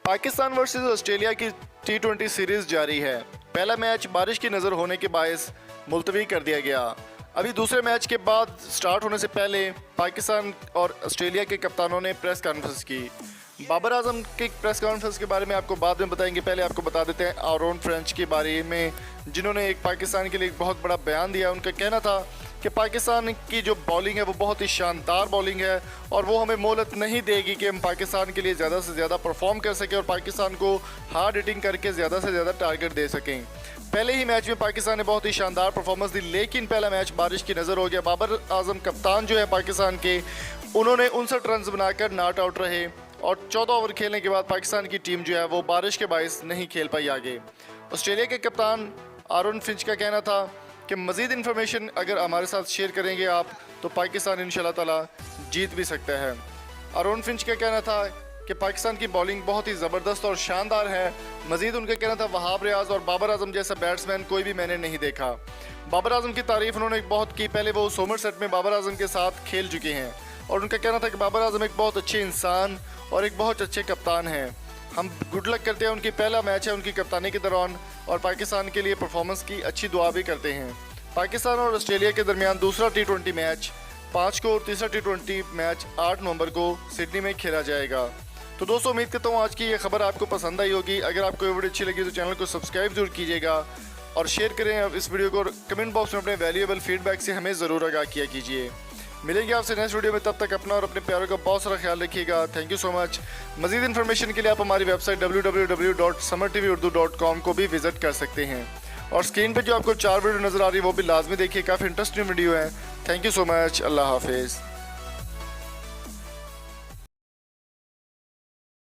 Pakistan versus Australia की T20 series जारी है। पहला मैच बारिश की नज़र होने के बायस मुलतवी कर दिया गया। अभी दूसरे मैच के बाद स्टार्ट होने से पहले पाकिस्तान और ऑस्ट्रेलिया के कप्तानों ने प्रेस कॉन्फ्रेंस की। बाबर आजम के प्रेस कॉन्फ्रेंस के बारे में आपको बाद में बताएंगे, पहले आपको बता देते हैं आरोन फिंच के बारे में, जिन्होंने एक पाकिस्तान के लिए एक बहुत बड़ा बयान दिया। उनका कहना था कि पाकिस्तान की जो बॉलिंग है वो बहुत ही शानदार बॉलिंग है और वो हमें मोहलत नहीं देगी कि हम पाकिस्तान के लिए ज़्यादा से ज़्यादा परफॉर्म कर सकें और पाकिस्तान को हार्ड हिटिंग करके ज़्यादा से ज़्यादा टारगेट दे सकें। पहले ही मैच में पाकिस्तान ने बहुत ही शानदार परफॉर्मेंस दी, लेकिन पहला मैच बारिश की नज़र हो गया। बाबर आजम कप्तान जो है पाकिस्तान के, उन्होंने 59 रन बनाकर नॉट आउट रहे और 14 ओवर खेलने के बाद पाकिस्तान की टीम जो है वो बारिश के बायस नहीं खेल पाई आगे। ऑस्ट्रेलिया के कप्तान आरोन फिंच का कहना था कि मज़ीद इन्फॉर्मेशन अगर हमारे साथ शेयर करेंगे आप तो पाकिस्तान इंशाल्लाह ताला जीत भी सकता है। आरोन फिंच का कहना था कि पाकिस्तान की बॉलिंग बहुत ही ज़बरदस्त और शानदार है। मज़ीद उनका कहना था वहाब रियाज और बाबर आजम जैसा बैट्समैन कोई भी मैंने नहीं देखा। बाबर आजम की तारीफ उन्होंने बहुत की, पहले वो सोमरसेट में बाबर आजम के साथ खेल चुके हैं और उनका कहना था कि बाबर आजम एक बहुत अच्छे इंसान और एक बहुत अच्छे कप्तान हैं। हम गुड लक करते हैं, उनकी पहला मैच है उनकी कप्तानी के दौरान और पाकिस्तान के लिए परफॉर्मेंस की अच्छी दुआ भी करते हैं। पाकिस्तान और ऑस्ट्रेलिया के दरमियान दूसरा T20 मैच 5 को और तीसरा T20 मैच 8 नवंबर को सिडनी में खेला जाएगा। तो दोस्तों, उम्मीद करता हूँ आज की ये खबर आपको पसंद आई होगी। अगर आपको ये वीडियो अच्छी लगी तो चैनल को सब्सक्राइब जरूर कीजिएगा और शेयर करें इस वीडियो को। कमेंट बॉक्स में अपने वैल्यूएबल फीडबैक से हमें ज़रूर आगाह किया कीजिए। मिलेंगे आपसे नेक्स्ट वीडियो में, तब तक अपना और अपने प्यारों का बहुत सारा ख्याल रखिएगा। Thank you so much. मज़ीद इन्फॉर्मेशन के लिए आप हमारी वेबसाइट www.samartv.urdu.com को भी विजिट कर सकते हैं और स्क्रीन पे जो आपको 4 वीडियो नज़र आ रही है वो भी लाजमी देखिए, काफ़ी इंटरेस्टिंग वीडियो है। Thank you so much. अल्लाह हाफिज़।